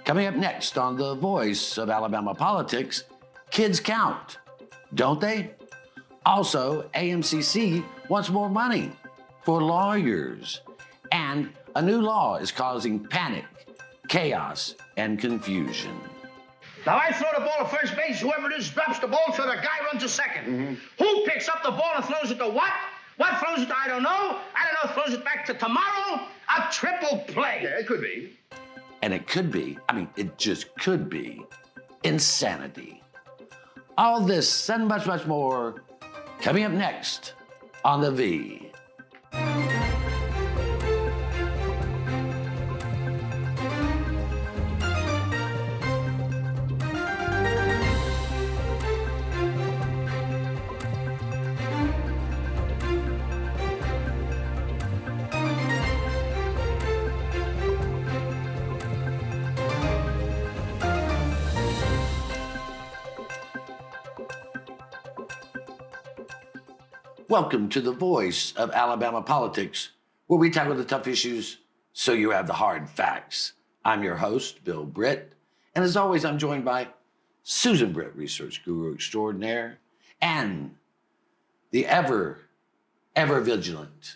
Coming up next on The Voice of Alabama Politics, kids count, don't they? Also, AMCC wants more money for lawyers. And a new law is causing panic, chaos, and confusion. Now, I throw the ball at first base. Whoever it is drops the ball, so the guy runs to second. Who picks up the ball and throws it to what? What throws it to I don't know. I don't know, throws it back to tomorrow. A triple play. Yeah, it could be. And it could be, it just could be, insanity. All this and much, much more coming up next on The V. Welcome to The Voice of Alabama Politics, where we tackle the tough issues so you have the hard facts. I'm your host, Bill Britt, and as always, I'm joined by Susan Britt, research guru extraordinaire, and the ever vigilant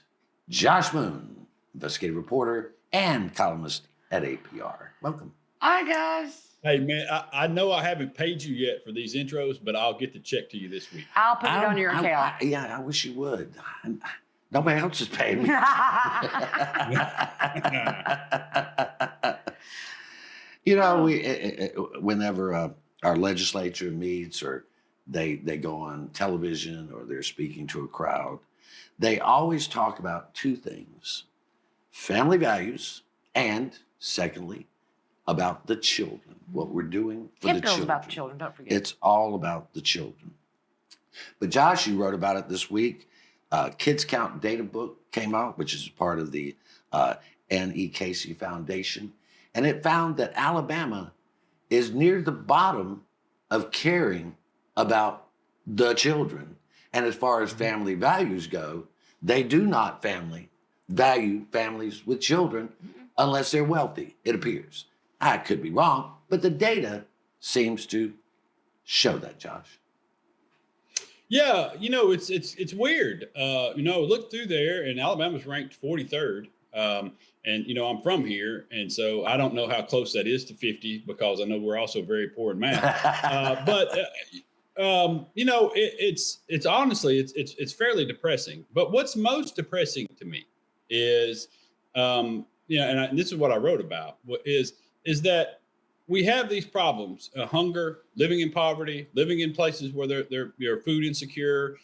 Josh Moon, investigative reporter and columnist at APR. Welcome. Hi, guys. Hey, man, I know I haven't paid you yet for these intros, but I'll get the check to you this week. I'll put it on your account. I wish you would. Nobody else is paying me. You know, whenever our legislature meets or they go on television or they're speaking to a crowd, they always talk about two things: family values and, secondly, about the children, what we're doing for the children. About the children, don't forget. It's all about the children. But Josh, you wrote about it this week. Kids Count Data Book came out, which is part of the N.E. Casey Foundation. And it found that Alabama is near the bottom of caring about the children. And as far as family values go, they do not value families with children unless they're wealthy, it appears. I could be wrong, but the data seems to show that, Josh. Yeah, it's weird. Look through there, and Alabama's ranked 43rd. And I'm from here, and so I don't know how close that is to 50 because I know we're also very poor in math. It's honestly it's fairly depressing. But what's most depressing to me is, and this is what I wrote about is that we have these problems: hunger, living in poverty, living in places where they're food insecure,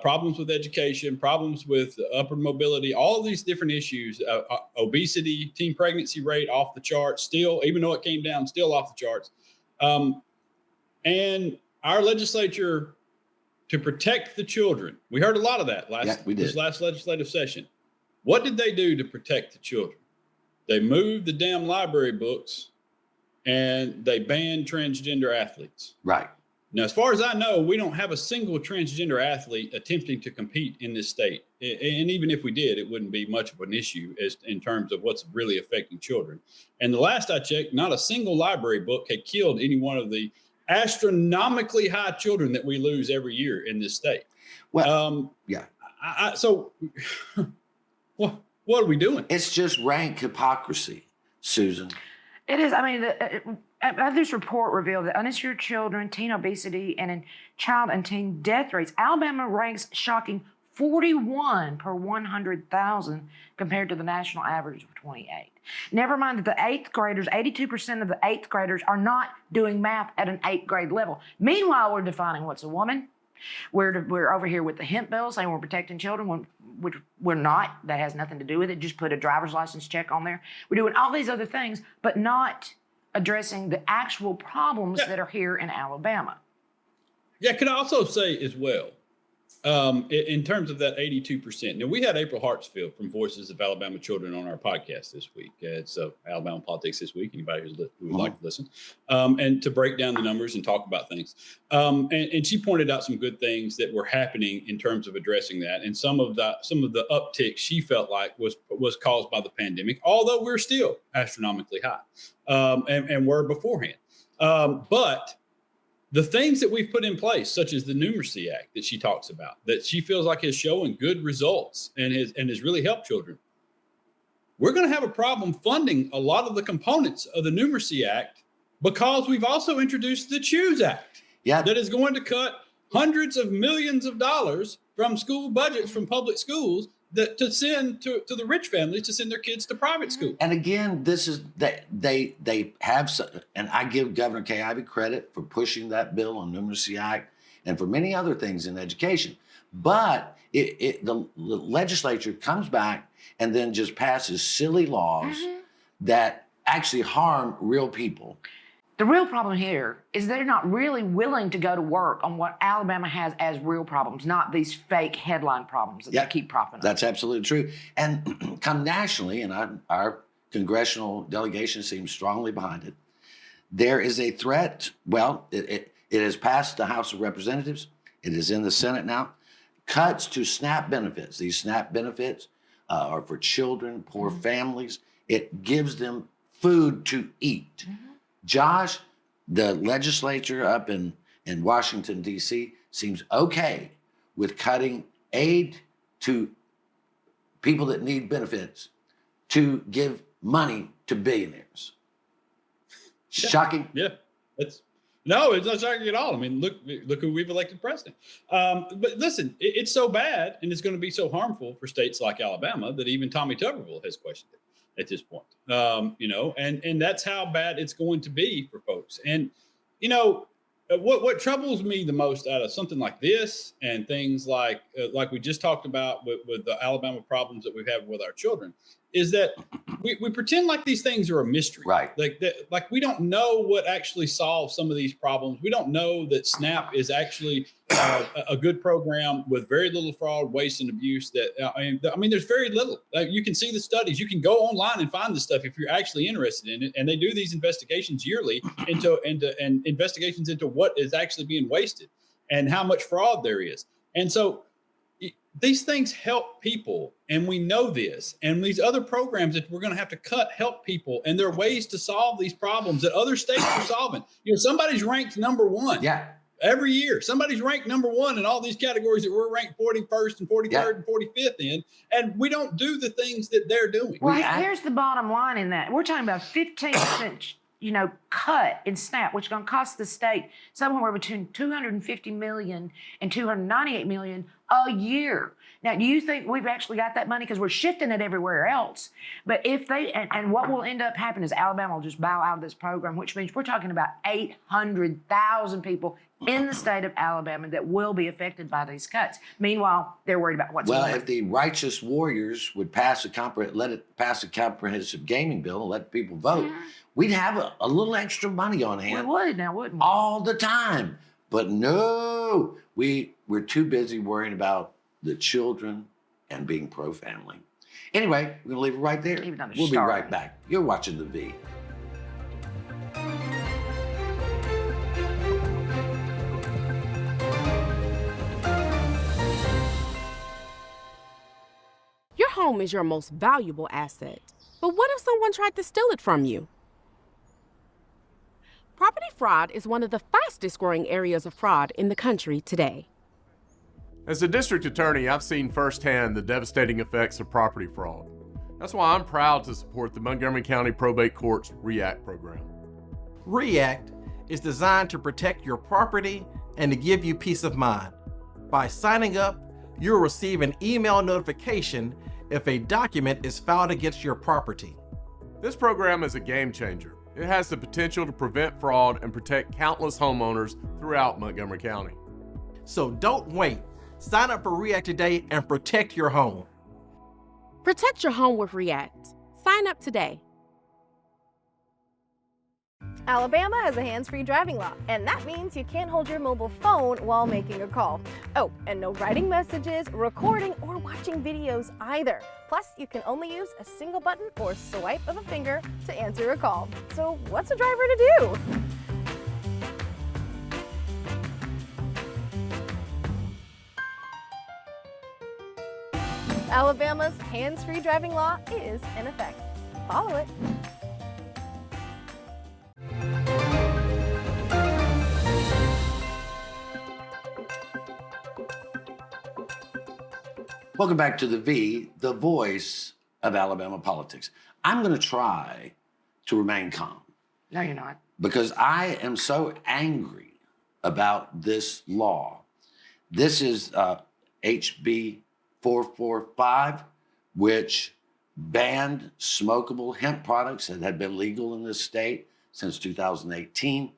problems with education, problems with upward mobility, all these different issues, obesity, teen pregnancy rate off the charts, still, even though it came down, still off the charts. And our legislature, to protect the children, we heard a lot of that this last legislative session. What did they do to protect the children? They moved the damn library books and they banned transgender athletes. Right. Now, as far as I know, we don't have a single transgender athlete attempting to compete in this state. And even if we did, it wouldn't be much of an issue in terms of what's really affecting children. And the last I checked, not a single library book had killed any one of the astronomically high children that we lose every year in this state. Well, yeah. So what are we doing? It's just rank hypocrisy, Susan. It is. I mean, this report revealed that uninsured children, teen obesity, and in child and teen death rates, Alabama ranks shocking 41 per 100,000 compared to the national average of 28. Never mind that the eighth graders, 82% of the eighth graders are not doing math at an eighth grade level. Meanwhile, we're defining what's a woman. We're over here with the hemp bill saying we're protecting children, which we're not. That has nothing to do with it. Just put a driver's license check on there. We're doing all these other things, but not addressing the actual problems that are here in Alabama. Yeah, can I also say as well, in terms of that 82%. Now, we had April Hartsfield from Voices of Alabama Children on our podcast this week. It's Alabama Politics This Week, anybody who would like to listen, and to break down the numbers and talk about things. And she pointed out some good things that were happening in terms of addressing that. And some of the uptick she felt like was caused by the pandemic, although we're still astronomically high and were beforehand. But the things that we've put in place, such as the Numeracy Act that she talks about, that she feels like is showing good results and has really helped children, we're going to have a problem funding a lot of the components of the Numeracy Act because we've also introduced the Choose Act that is going to cut hundreds of millions of dollars from school budgets from public schools to send to the rich families to send their kids to private school. And again, this is they have some, and I give Governor Kay Ivey credit for pushing that bill on Numeracy Act and for many other things in education. But the legislature comes back and then just passes silly laws that actually harm real people. The real problem here is they're not really willing to go to work on what Alabama has as real problems, not these fake headline problems that they keep propping up. That's absolutely true. And come nationally, and our congressional delegation seems strongly behind it, there is a threat. Well, it has passed the House of Representatives. It is in the Senate now. Cuts to SNAP benefits. These SNAP benefits are for children, poor families. It gives them food to eat. Josh, the legislature up in Washington, D.C. seems okay with cutting aid to people that need benefits to give money to billionaires. Shocking. Yeah. It's not shocking at all. I mean, look who we've elected president. But listen, it's so bad and it's going to be so harmful for states like Alabama that even Tommy Tuberville has questioned it at this point. And that's how bad it's going to be for folks. And, what troubles me the most out of something like this and things like we just talked about with the Alabama problems that we've had with our children is that we pretend like these things are a mystery. Right. Like we don't know what actually solves some of these problems. We don't know that SNAP is actually a good program with very little fraud, waste, and abuse. I mean, there's very little. You can see the studies. You can go online and find the stuff if you're actually interested in it. And they do these investigations yearly into investigations into what is actually being wasted and how much fraud there is. And so these things help people, and we know this. And these other programs that we're going to have to cut help people, and there are ways to solve these problems that other states are solving. Somebody's ranked number one. Yeah. Every year, somebody's ranked number one in all these categories that we're ranked 41st and 43rd and 45th in, and we don't do the things that they're doing. Well, here's the bottom line in that. We're talking about 15%, cut in SNAP, which is going to cost the state somewhere between $250 million and $298 million a year. Now, do you think we've actually got that money? Because we're shifting it everywhere else. But if they, and what will end up happening is Alabama will just bow out of this program, which means we're talking about 800,000 people in the state of Alabama that will be affected by these cuts. Meanwhile, they're worried about what's going on. Well, if the righteous warriors would pass a comprehensive gaming bill and let people vote, we'd have a little extra money on hand. We would now, wouldn't we? All the time. But no, we're too busy worrying about the children and being pro-family. Anyway, we're going to leave it right there. We'll be right back. You're watching The V. Your home is your most valuable asset. But what if someone tried to steal it from you? Property fraud is one of the fastest growing areas of fraud in the country today. As a district attorney, I've seen firsthand the devastating effects of property fraud. That's why I'm proud to support the Montgomery County Probate Court's REACT program. REACT is designed to protect your property and to give you peace of mind. By signing up, you'll receive an email notification if a document is filed against your property. This program is a game changer. It has the potential to prevent fraud and protect countless homeowners throughout Montgomery County. So don't wait. Sign up for REACT today and protect your home. Protect your home with REACT. Sign up today. Alabama has a hands-free driving law, and that means you can't hold your mobile phone while making a call. Oh, and no writing messages, recording, or watching videos either. Plus, you can only use a single button or swipe of a finger to answer a call. So what's a driver to do? Alabama's hands-free driving law is in effect. Follow it. Welcome back to the V, the voice of Alabama politics. I'm going to try to remain calm. No, you're not. Because I am so angry about this law. This is HB 445, which banned smokable hemp products that had been legal in this state since 2018.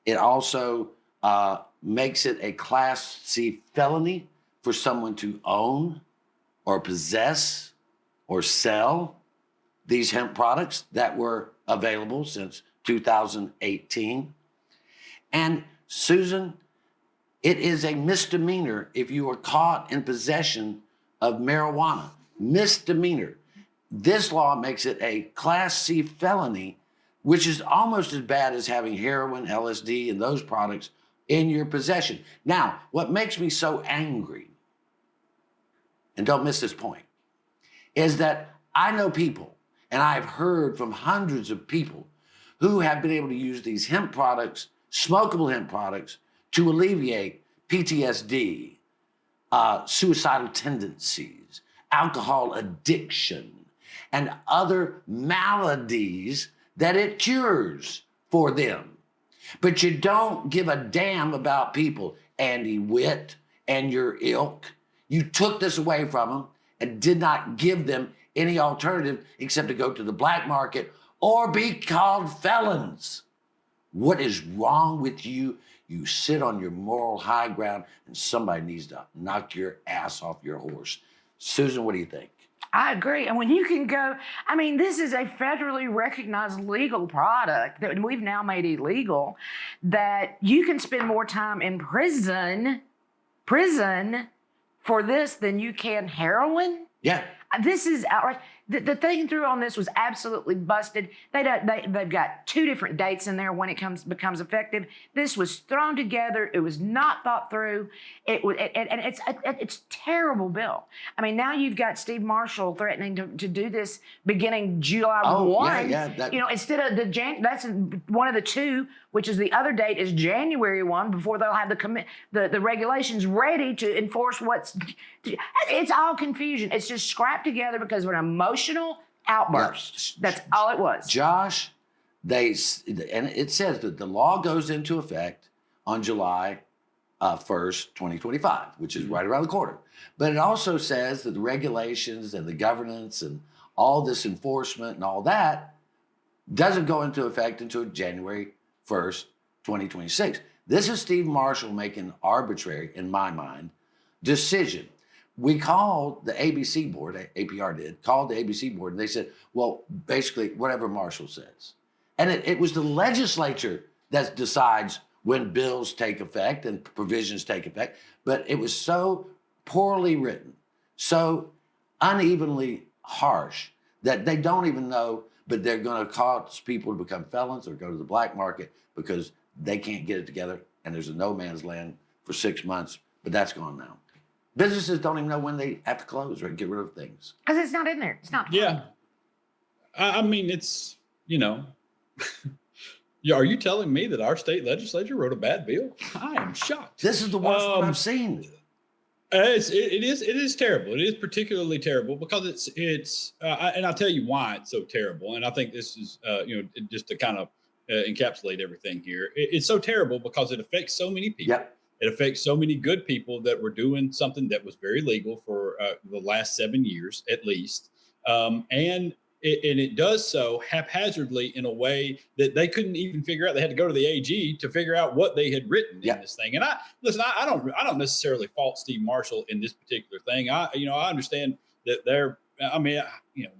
It also makes it a Class C felony for someone to own or possess or sell these hemp products that were available since 2018. And Susan, it is a misdemeanor if you are caught in possession of marijuana. Misdemeanor. This law makes it a Class C felony, which is almost as bad as having heroin, LSD, and those products in your possession. Now, what makes me so angry, and don't miss this point, is that I know people, and I've heard from hundreds of people who have been able to use these hemp products, smokable hemp products, to alleviate PTSD, suicidal tendencies, alcohol addiction, and other maladies that it cures for them. But you don't give a damn about people, Andy Witt and your ilk. You took this away from them and did not give them any alternative except to go to the black market or be called felons. What is wrong with you? You sit on your moral high ground and somebody needs to knock your ass off your horse. Susan, what do you think? I agree. And when you can go, I mean, this is a federally recognized legal product that we've now made illegal, that you can spend more time in prison for this than you can heroin. Yeah. This is outright. The thing through on this was absolutely busted. They've got two different dates in there when it becomes effective. This was thrown together. It was not thought through. And it's a terrible bill. I mean, now you've got Steve Marshall threatening to do this beginning July 1. Yeah. You know, instead of that's one of the two, which is the other date is January 1 before they'll have the regulations ready to enforce it's all confusion. It's just scrapped together because of an emotional outburst. Yeah. That's all it was. Josh, and it says that the law goes into effect on July 1st, 2025, which is right around the corner. But it also says that the regulations and the governance and all this enforcement and all that doesn't go into effect until January 1st, 2026. This is Steve Marshall making an arbitrary, in my mind, decision. We called the ABC board, APR called the ABC board, and they said, well, basically, whatever Marshall says. And it was the legislature that decides when bills take effect and provisions take effect, but it was so poorly written, so unevenly harsh that they don't even know, but they're going to cause people to become felons or go to the black market because they can't get it together, and there's a no man's land for 6 months, but that's gone now. Businesses don't even know when they have to close or get rid of things. Because it's not in there. It's not. Yeah. I mean, it's, you know, are you telling me that our state legislature wrote a bad bill? I am shocked. This is the worst one I've seen. It is terrible. It is particularly terrible because and I'll tell you why it's so terrible. And I think this is, just to kind of encapsulate everything here. It's so terrible because it affects so many people. Yep. It affects so many good people that were doing something that was very legal for the last 7 years, at least. And it does so haphazardly in a way that they couldn't even figure out. They had to go to the AG to figure out what they had written in this thing. And I don't necessarily fault Steve Marshall in this particular thing. I understand that they're I mean,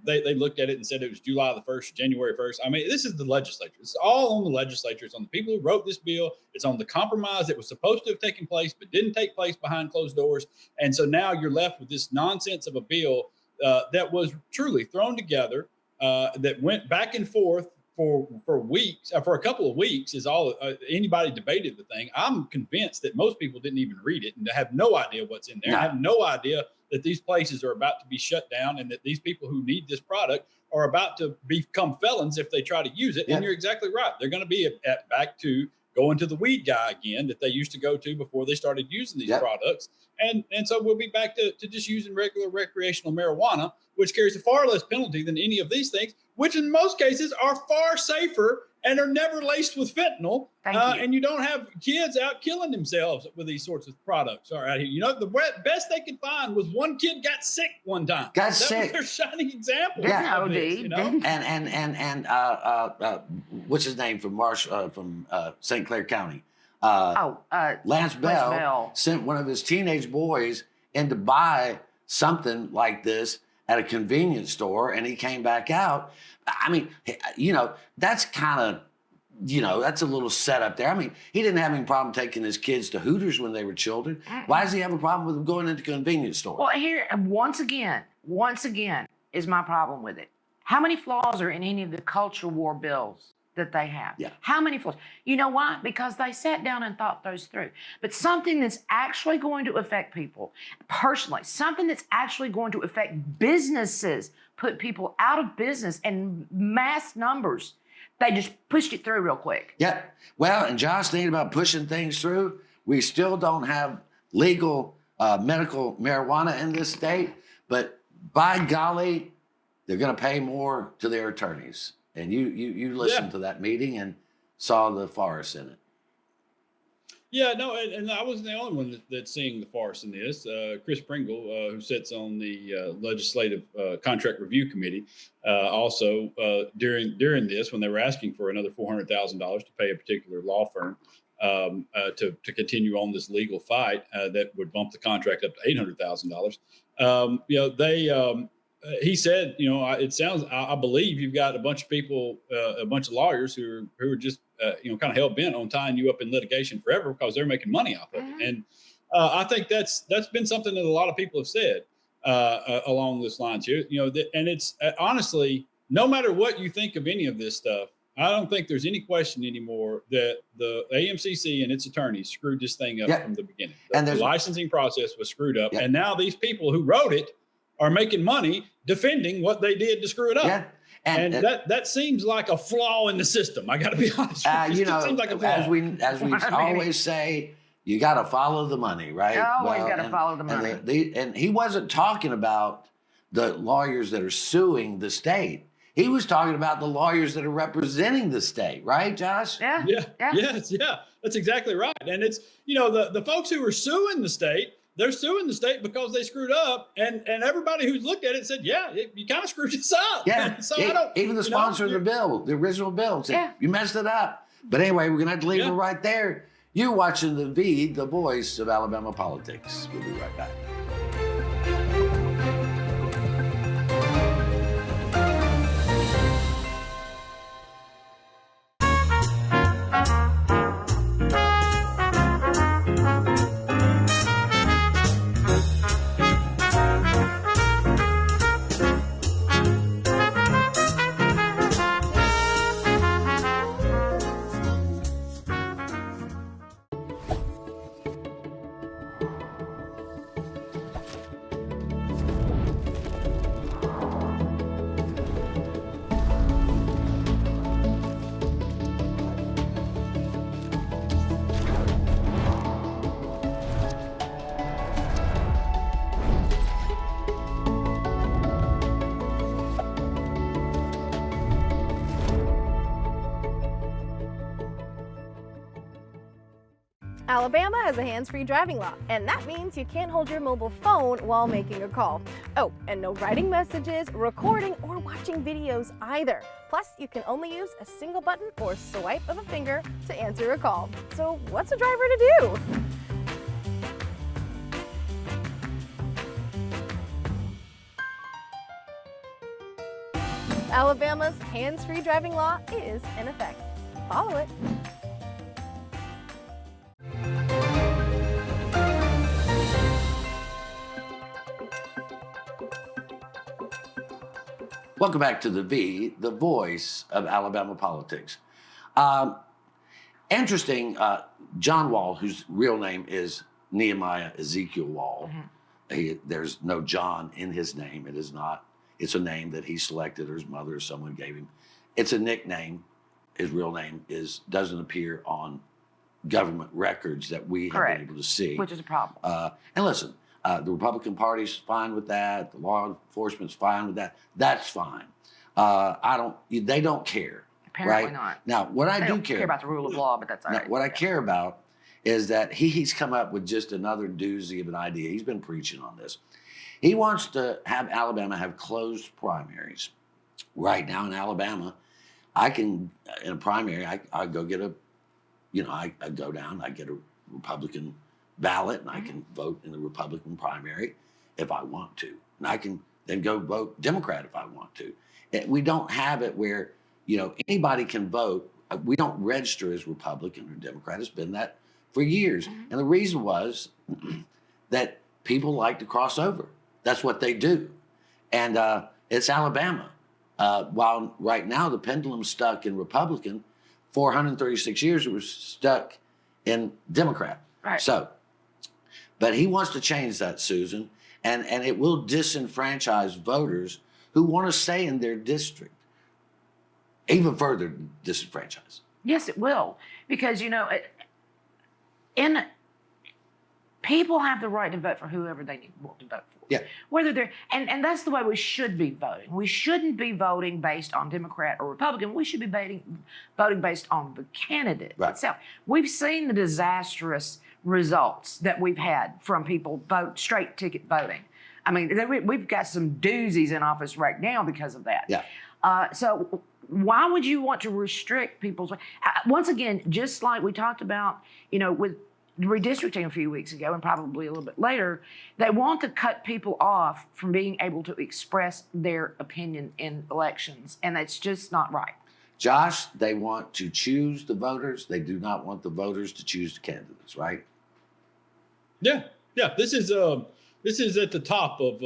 they looked at it and said it was July the 1st, January 1st. I mean, this is the legislature. It's all on the legislature. It's on the people who wrote this bill. It's on the compromise that was supposed to have taken place, but didn't take place behind closed doors. And so now you're left with this nonsense of a bill that was truly thrown together, that went back and forth for weeks, for a couple of weeks is all anybody debated the thing. I'm convinced that most people didn't even read it and have no idea what's in there. No. Have no idea that these places are about to be shut down and that these people who need this product are about to become felons if they try to use it. Yeah. And you're exactly right. They're going to be back to going to the weed guy again that they used to go to before they started using these products. And so we'll be back to just using regular recreational marijuana, which carries a far less penalty than any of these things, which in most cases are far safer and are never laced with fentanyl. And you don't have kids out killing themselves with these sorts of products. All right, the best they could find was one kid got sick one time. Got sick. That was their shining example. Yeah. Of this, And what's his name from St. Clair County? Lance Bell sent one of his teenage boys in to buy something like this at a convenience store, and he came back out. I mean, that's kind of, that's a little setup there. I mean, he didn't have any problem taking his kids to Hooters when they were children. Why does he have a problem with them going into a convenience store? Well, here, once again, is my problem with it. How many flaws are in any of the culture war bills that they have? Yeah. How many flaws? You know why? Because they sat down and thought those through. But something that's actually going to affect people personally, something that's actually going to affect businesses, put people out of business in mass numbers, they just pushed it through real quick. Yeah. Well, and Josh, thinking about pushing things through, we still don't have legal medical marijuana in this state, but by golly, they're going to pay more to their attorneys. And you listened to that meeting and saw the farce in it. Yeah, no, and I wasn't the only one that's seeing the farce in this. Chris Pringle, who sits on the Legislative Contract Review Committee, also during this, when they were asking for another $400,000 to pay a particular law firm to continue on this legal fight that would bump the contract up to $800,000. He said, it sounds, I believe you've got a bunch of people, a bunch of lawyers who are just, kind of hell bent on tying you up in litigation forever because they're making money off of it. And I think that's been something that a lot of people have said along this lines here, and it's honestly, no matter what you think of any of this stuff, I don't think there's any question anymore that the AMCC and its attorneys screwed this thing up from the beginning. The licensing process was screwed up. And now these people who wrote it are making money defending what they did to screw it up. Yeah. And that seems like a flaw in the system. I got to be honest with you. It seems like a flaw. As we always say, you got to follow the money, right? You always got to follow the money. And he wasn't talking about the lawyers that are suing the state. He was talking about the lawyers that are representing the state, right, Josh? Yeah. Yes, that's exactly right. And it's, the folks who are suing the state, they're suing the state because they screwed up, and everybody who's looked at it said, you kind of screwed this up. Yeah, so even the sponsor of the bill, the original bill, said, you messed it up. But anyway, we're going to have to leave it right there. You're watching the voice of Alabama politics. We'll be right back. Alabama has a hands-free driving law, and that means you can't hold your mobile phone while making a call. Oh, and no writing messages, recording, or watching videos either. Plus, you can only use a single button or swipe of a finger to answer a call. So what's a driver to do? Alabama's hands-free driving law is in effect. Follow it. Welcome back to the voice of Alabama politics. Interesting, John Wahl, whose real name is Nehemiah Ezekiel Wahl. There's no John in his name. It is not. It's a name that he selected, or his mother or someone gave him. It's a nickname. His real name doesn't appear on government records that we have been able to see. Which is a problem. And listen, the Republican Party's fine with that. The law enforcement's fine with that. That's fine. They don't care. Apparently right? not. Now, what I They do don't care about the rule of law, but that's all right. What I care about is that he's come up with just another doozy of an idea. He's been preaching on this. He wants to have Alabama have closed primaries. Right now in Alabama, in a primary, I go get I go down, I get a Republican ballot, and I can vote in the Republican primary if I want to. And I can then go vote Democrat if I want to. We don't have it where, anybody can vote. We don't register as Republican or Democrat. It's been that for years. And the reason was that people like to cross over. That's what they do. And it's Alabama. While right now the pendulum's stuck in Republican, 436 years it was stuck in Democrat. Right. So, but he wants to change that, Susan, and it will disenfranchise voters who want to stay in their district. Even further disenfranchise. Yes, it will. Because, people have the right to vote for whoever they want to vote for. Yeah. Whether they're, and that's the way we should be voting. We shouldn't be voting based on Democrat or Republican. We should be voting based on the candidate itself. We've seen the disastrous results that we've had from people straight ticket voting. I mean, we've got some doozies in office right now because of that. Yeah. So why would you want to restrict people's? Once again, just like we talked about, with redistricting a few weeks ago and probably a little bit later, they want to cut people off from being able to express their opinion in elections, and that's just not right. Josh, they want to choose the voters. They do not want the voters to choose the candidates, right? Yeah. This is at the top of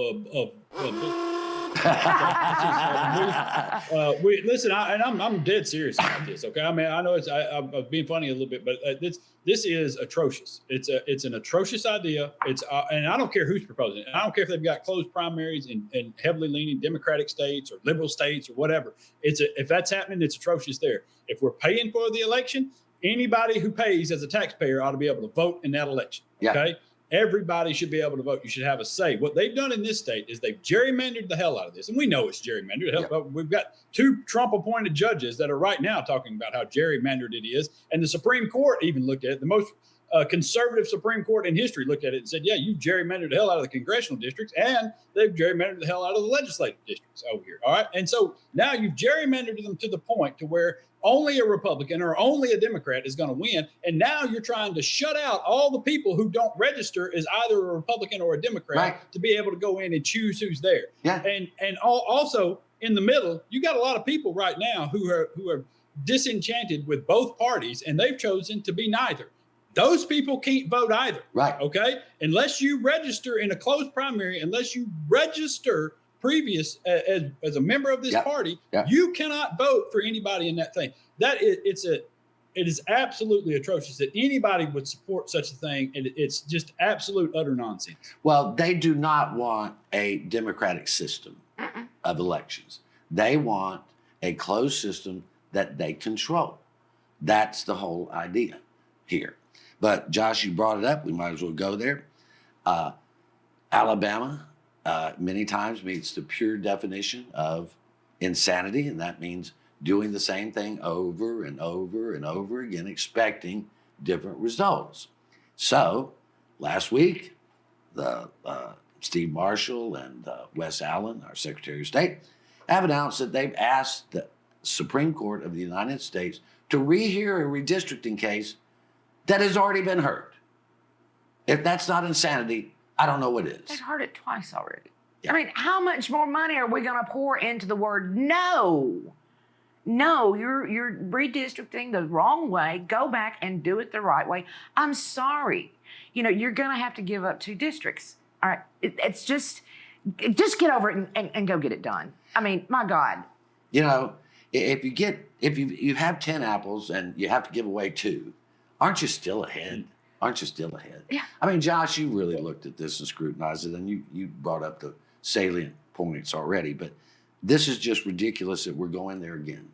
listen, I'm dead serious about this. Okay, I mean, I know I'm being funny a little bit, but this is atrocious. It's an atrocious idea. And I don't care who's proposing it. I don't care if they've got closed primaries in heavily leaning Democratic states or liberal states or whatever. If that's happening, it's atrocious there. If we're paying for the election, anybody who pays as a taxpayer ought to be able to vote in that election. Yeah. Okay. Everybody should be able to vote. You should have a say. What they've done in this state is they've gerrymandered the hell out of this. And we know it's gerrymandered. Yeah. We've got 2 Trump-appointed judges that are right now talking about how gerrymandered it is. And the Supreme Court even looked at it. The most conservative Supreme Court in history looked at it and said, yeah, you've gerrymandered the hell out of the congressional districts, and they've gerrymandered the hell out of the legislative districts over here. All right. And so now you've gerrymandered them to the point to where only a Republican or only a Democrat is going to win. And now you're trying to shut out all the people who don't register as either a Republican or a Democrat to be able to go in and choose who's there. Yeah. And also in the middle, you got a lot of people right now who are disenchanted with both parties, and they've chosen to be neither. Those people can't vote either. Right. Okay. Unless you register in a closed primary, unless you register previous as a member of this party, you cannot vote for anybody in that thing. It is absolutely atrocious that anybody would support such a thing. And it's just absolute utter nonsense. Well, they do not want a democratic system of elections. They want a closed system that they control. That's the whole idea here. But Josh, you brought it up. We might as well go there. Alabama many times meets the pure definition of insanity, and that means doing the same thing over and over and over again, expecting different results. So last week, Steve Marshall and Wes Allen, our Secretary of State, have announced that they've asked the Supreme Court of the United States to rehear a redistricting case that has already been heard. If that's not insanity, I don't know what is. They've heard it twice already. Yeah. I mean, how much more money are we going to pour into the word no? No, you're redistricting the wrong way. Go back and do it the right way. I'm sorry. You're going to have to give up 2 districts. All right. It's just get over it and go get it done. I mean, my God. If you have 10 apples and you have to give away 2, aren't you still ahead? Yeah. I mean, Josh, you really looked at this and scrutinized it, and you brought up the salient points already, but this is just ridiculous that we're going there again.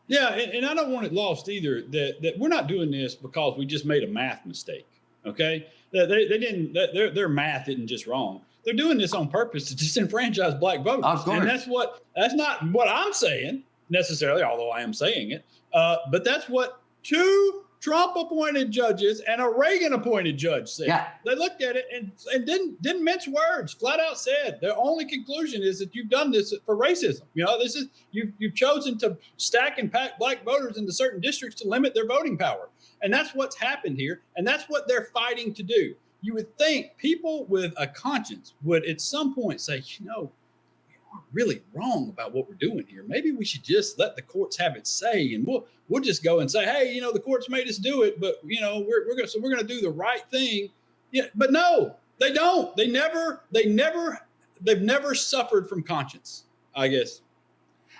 Yeah, and I don't want it lost either that we're not doing this because we just made a math mistake. Okay, they didn't. Their math isn't just wrong. They're doing this on purpose to disenfranchise black voters. Of course. And that's not what I'm saying necessarily, although I am saying it. But that's what 2 Trump-appointed judges and a Reagan-appointed judge said. Yeah. They looked at it and didn't mince words. Flat out said their only conclusion is that you've done this for racism. This is you've chosen to stack and pack black voters into certain districts to limit their voting power, and that's what's happened here, and that's what they're fighting to do. You would think people with a conscience would at some point say, we are really wrong about what we're doing here. Maybe we should just let the courts have its say, and we'll just go and say, hey, the courts made us do it, but we're going to do the right thing. Yeah, but no, they don't. They've never suffered from conscience, I guess.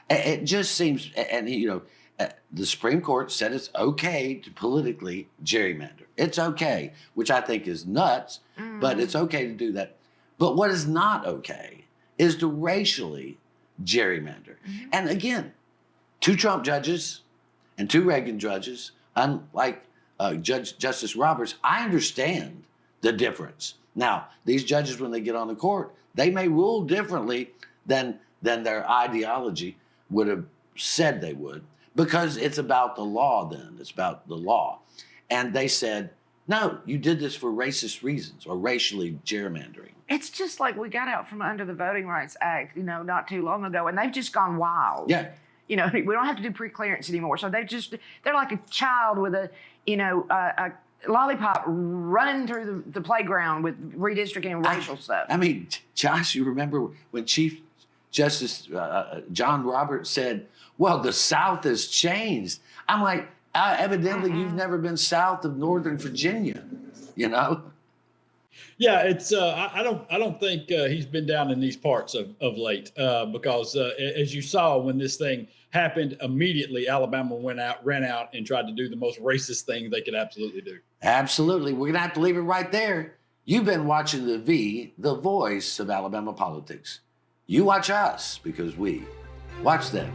It just seems, and the Supreme Court said it's okay to politically gerrymander. It's okay, which I think is nuts, but it's okay to do that. But what is not okay is to racially gerrymander. Mm-hmm. And again, 2 Trump judges and 2 Reagan judges, unlike Justice Roberts, I understand the difference. Now, these judges, when they get on the court, they may rule differently than their ideology would have said they would, because it's about the law then. It's about the law. And they said, no, you did this for racist reasons or racially gerrymandering. It's just like we got out from under the Voting Rights Act, not too long ago, and they've just gone wild. Yeah. We don't have to do pre-clearance anymore. So they're like a child with a lollipop running through the playground with redistricting and racial stuff. I mean, Josh, you remember when Chief Justice John Roberts said, well, the South has changed. I'm like, evidently you've never been south of Northern Virginia, Yeah, it's I don't think he's been down in these parts of late because as you saw when this thing happened, immediately Alabama ran out and tried to do the most racist thing they could absolutely do. Absolutely. We're going to have to leave it right there. You've been watching the voice of Alabama politics. You watch us because we watch them.